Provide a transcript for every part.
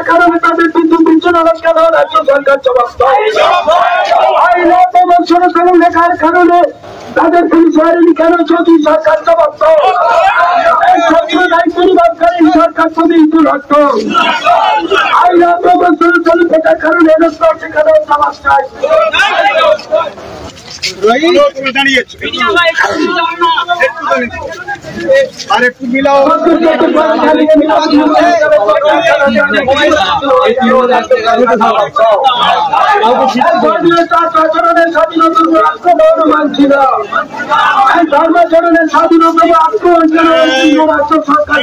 কারণে তাদের বিদ্যুৎ বিচ্ছিন্ন কেন রাজ্য সরকার জবাব লেখার কারণে তাদের পুলিশ হয়রানি কেন যদি সরকার জবাব পরিবারকারী সরকার যদি দুরত্ব আইন চলে থাকার কারণে সেখানেও জবাব চাই। আরেকটু মিলাও ধর্মাচরণের স্বাধীনতা আক্রমণ রাজ্য সরকার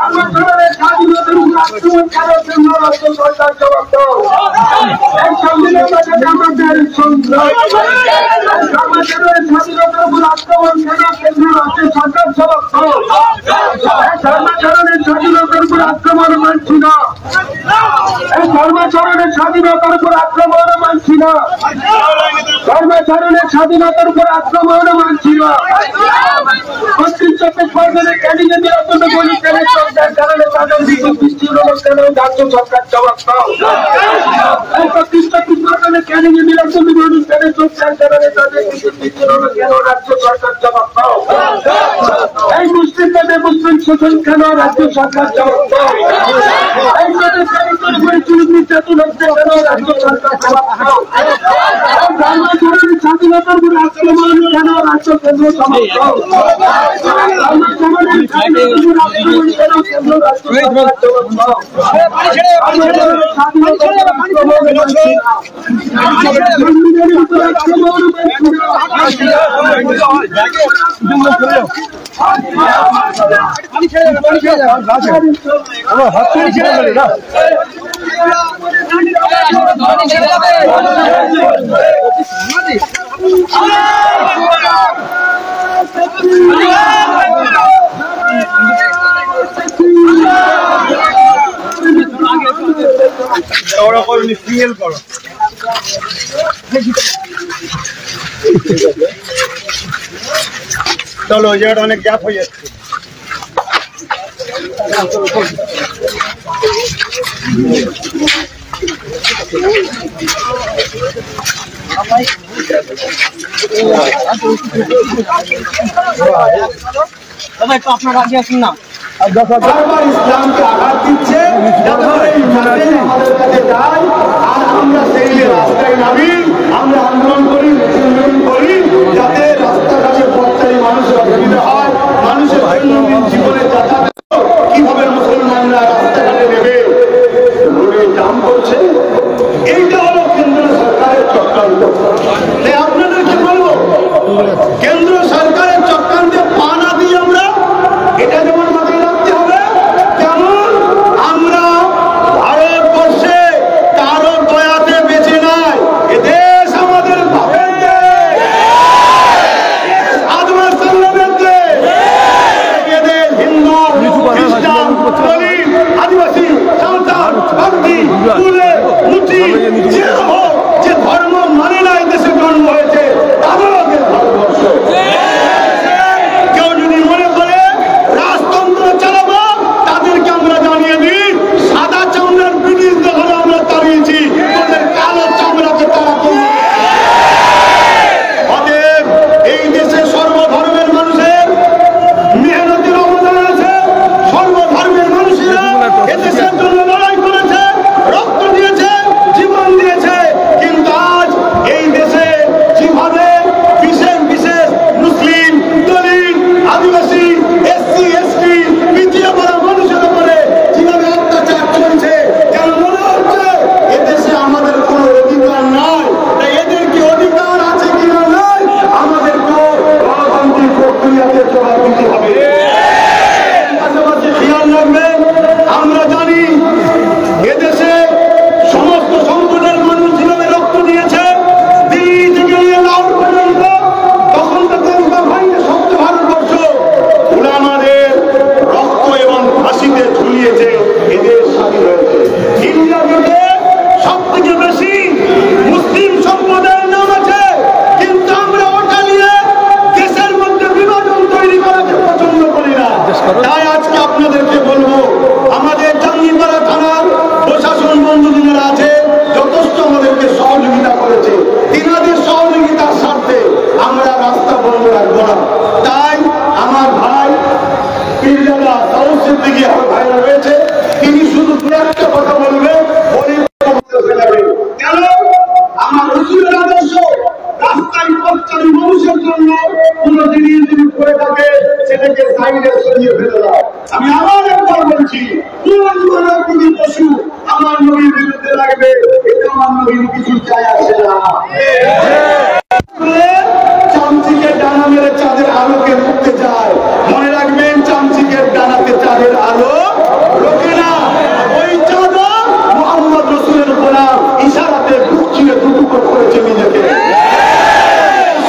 ধর্মাচরণের স্বাধীনতার উপর আক্রমণ করার জন্য রাজ্য সরকার জবাব আমাদের ধর্মাচরণের স্বাধীনতার উপর আক্রমণ করার জন্য রাজ্য সরকার জবাব ধর্মাচরণের স্বাধীনতার উপর আক্রমণ মানছি না। এই ধর্মাচরণের স্বাধীনতার উপর আক্রমণ মানছি না। ধর্মাচরণের স্বাধীনতার উপর আক্রমণ মানছি না। পশ্চিম চব্বিশ পরগনার ক্যান্ডিডেট নিরাপত্তা বলিষ্ঠের কারণে তাদের বিদ্যুৎ বিচ্ছিন্ন কেন রাজ্য সরকার জবাব এই পশ্চিম চব্বিশ পরগনার ক্যান্ডিডেট নিরাপত্তা বলিষ্ঠের কারণে তাদের বিদ্যুৎ বিচ্ছিন্ন কেন রাজ্য সরকার জবাব এই মুসলিমদের মুসলিম শোষণ কেন রাজ্য সরকার জবাব এই নির্যাতন হচ্ছে কেন রাজ্য সরকার জবাব ধর্মাচরণের স্বাধীনতার উপর আক্রমণ কেন রাজ্য কেন্দ্র জবাব ধর্মাচরণের স্বাধীনতার উপর আক্রমণ কেন কেন্দ্র রাজ্য সরকার সিরিয়াল করো চলো ওই জায়গাটা অনেক গ্যাপ হয়ে যাচ্ছে। আপনার আগে আসুন না ইসলামকে আঘাত দিচ্ছে আমাদের কাছে যায় আর আমরা সেই রাস্তায় নামি আমরা আন্দোলন করি করি যাতে রাস্তাঘাটে পথচারী মানুষের অসুবিধা হয় মানুষের দৈনন্দিন জীবনে যাতায়াত কিভাবে মুসলমানরা রাস্তাঘাটে নেবে রোডে জাম করছে এইটা হলো কেন্দ্র সরকারের চক্রান্ত। আপনাদের কি বলবো কেন্দ্র সরকারের চক্রান্তে পা না দিয়ে আমরা এটা যেমন মাথায় রাখতে হবে তেমন আমরা ভারতবর্ষে কারো দয়াতে বেঁচে নাই এদেশ আমাদের বাপের দেশ আদমার সাল্লামের দেশ এদের হিন্দু খ্রিস্টান দলিত আদিবাসী সাঁওতাল বাগদি কুলে মুচি যে হোক যে ধর্ম মানে না এই দেশে জন্ম হয়েছে তাদের ভারতবর্ষ। কেউ যদি মনে করে রাজতন্ত্র চালাবো তাদেরকে আমরা জানিয়ে দিই সাদা চামড়ার ব্রিটিশ দখলে আমরা তাড়িয়েছি তাদের কালো চামড়াকে তারা অতএব এই দেশে সর্বধর্মের মানুষের মেহনতের অবদান আছে। সর্বধর্মের মানুষেরা এদেশের জন্য লড়াই করেছে রক্ত দিয়েছে জীবন দিয়েছে কিন্তু আজ এই দেশে যেভাবে বিশেষ বিশেষ মুসলিম দলিত আদিবাসী এসসি এসটি পিছিয়ে পড়া মানুষের উপরে যেভাবে অত্যাচার চলছে যেন মনে হচ্ছে এদেশে আমাদের কোনো অধিকার নাই। তাই এদের কি অধিকার আছে কিনা নাই আমাদেরকেও গণতান্ত্রিক প্রক্রিয়াতে জবাব দিতে হবে। পাশাপাশি খেয়াল রাখবেন আমরা জানি এদেশে সমস্ত সংগঠনের মানুষ যেভাবে রক্ত দিয়েছে দিল্লি থেকে নিয়ে লাহোর পর্যন্ত তখন তো ভাইকে সত্য ভারতবর্ষ ওরা আমাদের রক্ত এবং ফাঁসিতে ঝুলিয়েছে এদের স্বাধীন হয়েছে। ইন্ডিয়া গেটে সব থেকে বেশি সাইডে সরিয়ে ফেলে দাও। আমি আবার একবার বলছি, কোন মানবী পশু আমার নবীর বিরুদ্ধে লাগবে, এটা আমার নবীর কিছু চাই আসে না। চামচিকের ডানা মেরে চাঁদের আলোকে রুখতে যায়, মনে রাখবেন চামচিকের ডানাতে চাঁদের আলো রোকে না। ওই চাঁদ মুহাম্মদ রাসূলের গোলাম, ইশারাতে বুক চিরে দুটুকরো করেছে নিজেকে।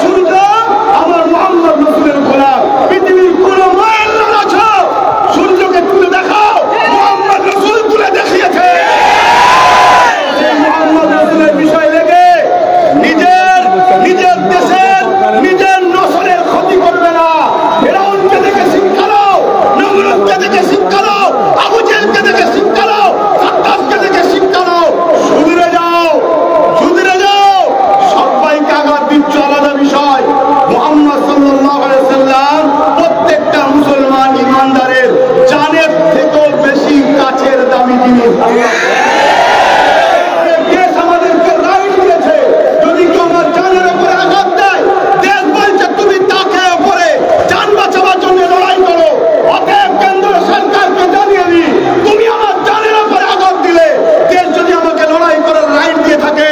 সূর্য আমার মুহাম্মদ রাসূলের গোলাম, পৃথিবীর কোন মায়ের লাল আছো, সূর্যকে তুলে দেখাও, মুহাম্মদ রাসূল তুলে দেখিয়েছে। সেই মুহাম্মদ রাসূলের বিষয় লেগে নিজের দেশের নিজের নসলের ক্ষতি করবে না। ফিরআউনকে দেখে শিক্ষা নাও, নমরুদকে দেখে শিক্ষা নাও, আবু জেহেলকে দেখে শিক্ষা নাও, সাদ্দাতকে দেখে শিক্ষা নাও। সুধরে যাও, সুধরে যাও। সবাইকে আঘাত দিচ্ছ আলাদা বিষয়। মুহাম্মদ সাল্লাল্লাহু আলাইহি সাল্লাম প্রত্যেকটা মুসলমান ইমানদারের জানের থেকেও বেশি কাছের দামি জিনিস। দেশ আমাদেরকে রাইট দিয়েছে, যদি কেউ আমার জানের উপরে আঘাত দেয়, দেশ বলছে তুমি তাকে উপরে জান বাঁচাবার জন্য লড়াই করো। অতএব কেন্দ্র সরকারকে জানিয়ে দিই, তুমি আমার জানের উপরে আঘাত দিলে, দেশ যদি আমাকে লড়াই করার রাইট দিয়ে থাকে,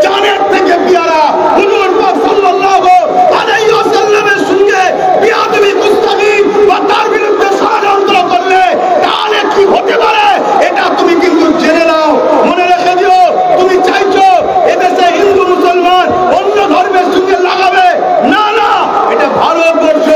জানের থেকে পিয়ারা হুজুর পাক সাল্লাল্লাহু আলাইহি ওয়াসাল্লামের সঙ্গে বিয়াদবি গুস্তাখি বা তার বিরুদ্ধে ষড়যন্ত্র করলে তাহলে কি হতে পারে, এটা তুমি কিন্তু জেনে নাও। মনে রেখে দিও, তুমি চাইছো এদেশে হিন্দু মুসলমান অন্য ধর্মের সঙ্গে লাগাবে, না না, এটা ভারতবর্ষ।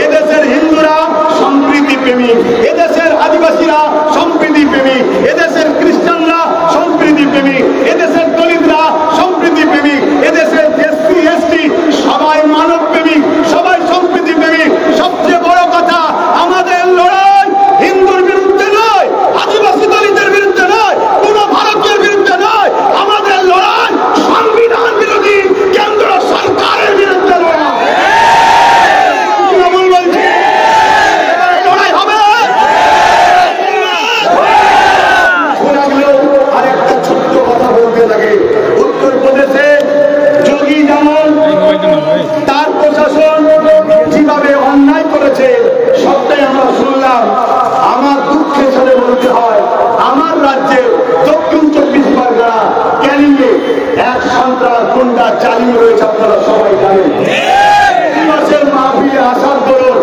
এদেশের হিন্দুরা সম্প্রীতি প্রেমী, এদেশের আদিবাসীরা সম্প্রীতি প্রেমী, এদেশের খ্রিস্টানরা সম্প্রীতি প্রেমী, এদেশের দলিতরা সম্প্রীতি প্রেমী, এদেশের এসসি এসটি সবাই মানব প্রেমী, সবাই সম্প্রীতি প্রেমী। সবচেয়ে বড় কথা, আমাদের লড়াই হিন্দুর বিরুদ্ধে নয়, আদিবাসী দলিতের বিরুদ্ধে নয়, কোন ভারতের বিরুদ্ধে নয়। আমাদের লড়াই সংবিধান বিরোধী কেন্দ্র সরকারের বিরুদ্ধে লড়াই। বলছি লড়াই হবে। আরেকটা ছোট্ট কথা বলতে লাগে, উত্তরপ্রদেশে যোগী যেমন তার প্রশাসন যেভাবে অন্যায় করেছে সবটাই আমরা শুনলাম। আমার দুঃখের সাথে বলতে হয়, আমার রাজ্যে দক্ষিণ 24 পরগনা ক্যানিংয়ে এক সন্ত্রাস গুন্ডা চালিয়ে রয়েছে, আপনারা সবাই জানেন। মাসের মাহফিলে আসার দরুন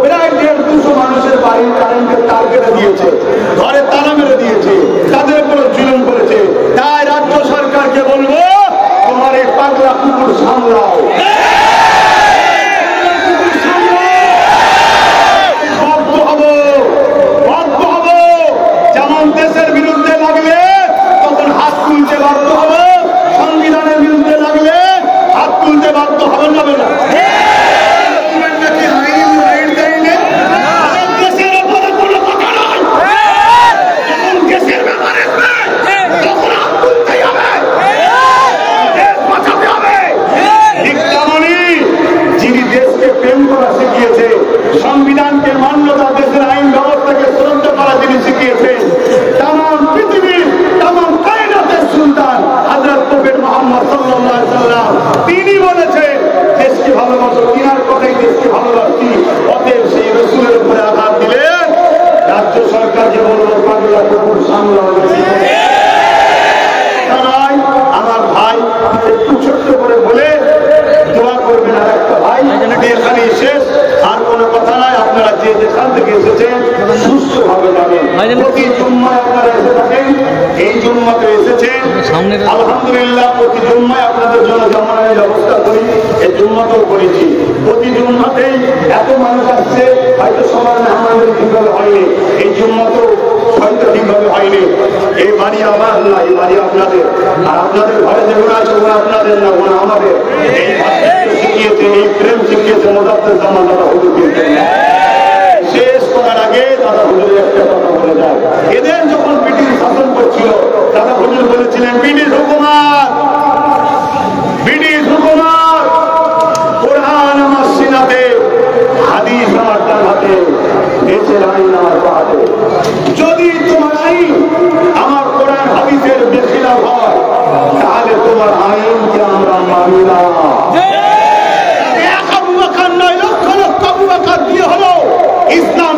প্রায় 150 মানুষের বাড়ির কারেন্টের তার কেটে দিয়েছে, ঘরে তালা মেরে দিয়েছে, তাদের উপর জুলুম করেছে। তাই রাজ্য সরকারকে বলবো, তোমার এই পাগলা কুকুর সামলাও। যেমন দেশের বিরুদ্ধে লাগলে তখন হাত তুলতে বাধ্য হবে, সংবিধানের বিরুদ্ধে লাগলে হাত তুলতে বাধ্য হবে না। দেশের উপরে কোনো কথা নয়, যখন দেশের ব্যাপারে তখন হাত তুলতেই হবে, দেশ বাঁচাতে হবে। ঠিক তেমনই যিনি দেশকে প্রেম করা শিখিয়েছে, সংবিধানকে মান্যতা, দেশের আইন ব্যবস্থাকে শ্রদ্ধা করা যিনি শিখিয়েছেন, তাম পৃথিবীর তাম কায়নাতের সুলতান হযরত প্রফেট মুহাম্মদ সাল্লাল্লাহু আলাইহি ওয়াসাল্লাম, তিনি বলেছেন দেশকে ভালোবাসো, তিনার কথাই দেশকে ভালোবাসি। অতএব সেই রাসূলের উপরে আঘাত দিলে রাজ্য সরকারকে বলবো, পাগলা কুকুর সামলাও। আমার ভাই একটু ছোট্ট করে বলে দোয়া করবেন। আর একটা ভাই, এখানে শেষ, আর কোনো কথা নাই। আপনারা যে যেখান থেকে এসেছেন সুস্থভাবে যাবেন। প্রতি জুম্মায় আপনারা এসে থাকেন, এই জুম্মাতে এসেছেন আলহামদুলিল্লাহ। প্রতি জুম্মায় আপনাদের জন্য জমানের ব্যবস্থা করি, এই জুম্মাতেও করেছি। প্রতি জুম্মাতেই এত মানুষ আসছে, হয়তো সবার মেহমানদের ঠিকভাবে হয়নি, এই জুম্মাতেও হয়তো ঠিকভাবে হয়নি। এই বাড়ি আমার না, এই বাড়ি আপনাদের। আর আপনাদের ঘরে যেগুলো আছে ওগুলো আপনাদের না, ওগুলো আমাদের। এই শিখিয়েছে, এই প্রেম শিখিয়েছে মোজাফফর জামান দাদা হুজুর। শেষ করার আগে দাদা হুজুরের একটা কথা বলে যায়, এদের যখন ব্রিটিশ শাসন করছিল, দাদা হুজুর বলেছিলেন, ব্রিটিশ হুকুমাত, ব্রিটিশ হুকুমাত, কোরআন আমার সিনাতে, হাদিস আমার ডান হাতে, দেশের আইন আমার বাঁ হাতে। যদি তোমার আইন আমার কোরআন হাদিসের বেখিলাফ হয়, তাহলে তোমার আইনকে আমরা মানি না। এক আবু বকর নয়, লক্ষ লক্ষ আবু বকর দিয়ে হলো ইসলাম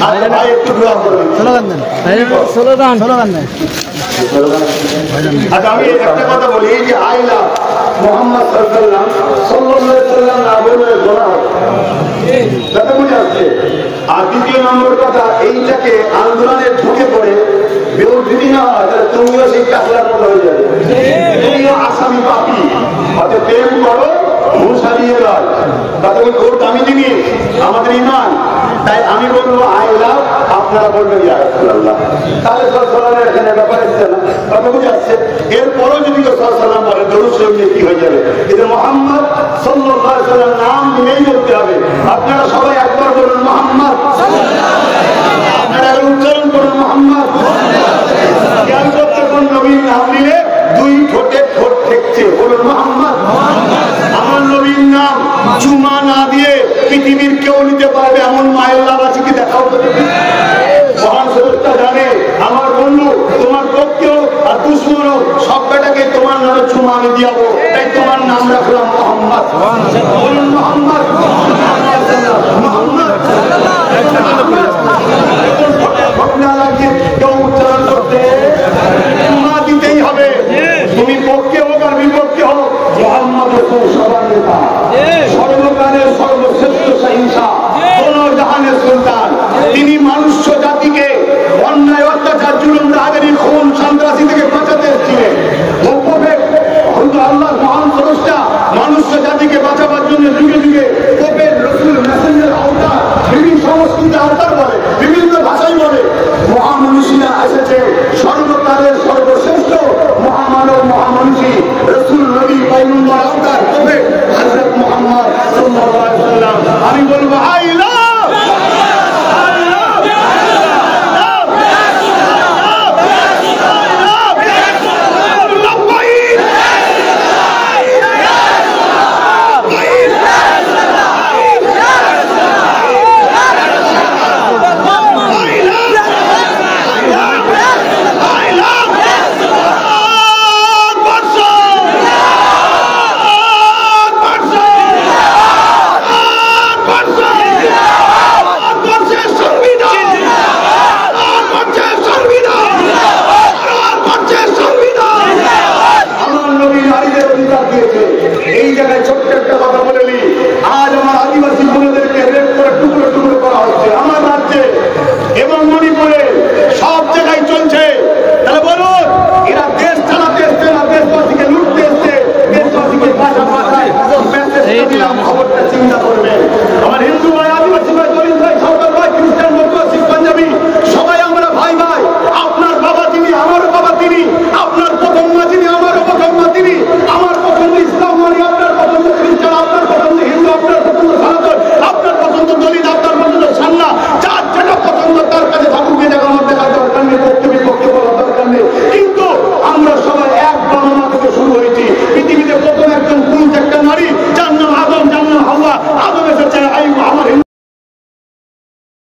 আচ্ছা ভাই একটু দোয়া করুন। আচ্ছা আমি একটা কথা বলি, এই যে আইলা মোহাম্মদ সাল্লাল্লাহু আলাইহি ওয়াসাল্লাম না বলে গোনা কথা বুঝে আসছে। আর দ্বিতীয় নম্বর কথা, এইটাকে আন্দোলনে ঢুকে পড়ে বিরোধী না হয় তাহলে তুমিও সেই কাকলার মতো হয়ে যাবে, তুমিও আসামি পাপি। হয়তো প্রেম করো ঘুষা দিয়ে লয়, তাতে ওর দামি জিনিস আমাদের ইমান। তাই আমি বলবো আইলা, আপনারা বলবেন ইয়া রাসূলুল্লাহ, তাহলে সাল্লাল্লাহু এখানে ব্যাপার হচ্ছে না, কথা বুঝে আসছে। এরপরও যদি সাল্লাল্লাহু বলে দরুদ শরীফ নিয়ে কি হয়ে যাবে? এটা মোহাম্মদ সাল্লাল্লাহু আলাইহি ওয়াসাল্লাম নাম নিয়েই বলতে হবে। আপনারা সবাই একবার বলুন মোহাম্মদ, আপনারা উচ্চারণ করুন মোহাম্মদ। জ্ঞান করতে কোন নবীর নাম নিলে দুই ঠোঁটে ঠোঁট ঠেকছে, বলুন মোহাম্মদ। আমার নবীর নাম চুমা না দিয়ে পৃথিবীর কেউ নিতে পারবে এমন মায়ের লাভ আছে কি? দেখাও তো। মহান স্রষ্টা জানে আমার বন্ধু তোমার পক্ষেও আর দুশ্মনও সব বেটাকে তোমার নামে চুমা আমি দিয়াবো, তাই তোমার নাম রাখলাম মোহাম্মদ। বলুন মোহাম্মদ, মোহাম্মদ। ঘটনা লাগিয়ে কেউ উচ্চারণ করতে চুমা দিতেই হবে, তুমি পক্ষে হোক আর বিপক্ষে হোক। মোহাম্মদ রসুল সবার নেতা, সর্বকালের সর্বশ্রেষ্ঠ সহিংসা, কোন জাহানের সুলতান। তিনি মানুষ জাতিকে অন্যায় অত্যাচার জুলুম রাহাজানি খুন সন্ত্রাসী থেকে বাঁচাতে এসেছিলেন। আল্লাহ মহান স্রষ্টা মানুষ জাতিকে বাঁচাবার জন্য যুগে যুগে কোপের রসুল মেসেঞ্জার আওতার বিভিন্ন সংস্কৃতি আওতার বলে, বিভিন্ন ভাষায় বলে মহামনীষীরা এসেছে। সর্বকালের সর্বশ্রেষ্ঠ মহামানব মহামনীষী রসুল নবী পয়গম্বর আওতার কোপে হযরত মুহাম্মদ সাল্লাল্লাহু আলাইহি ওয়াসাল্লাম। আমি বলবো আইলা খবরটা চিন্তা করবে। আমার হিন্দু ভাই, আদিবাসী ভাই,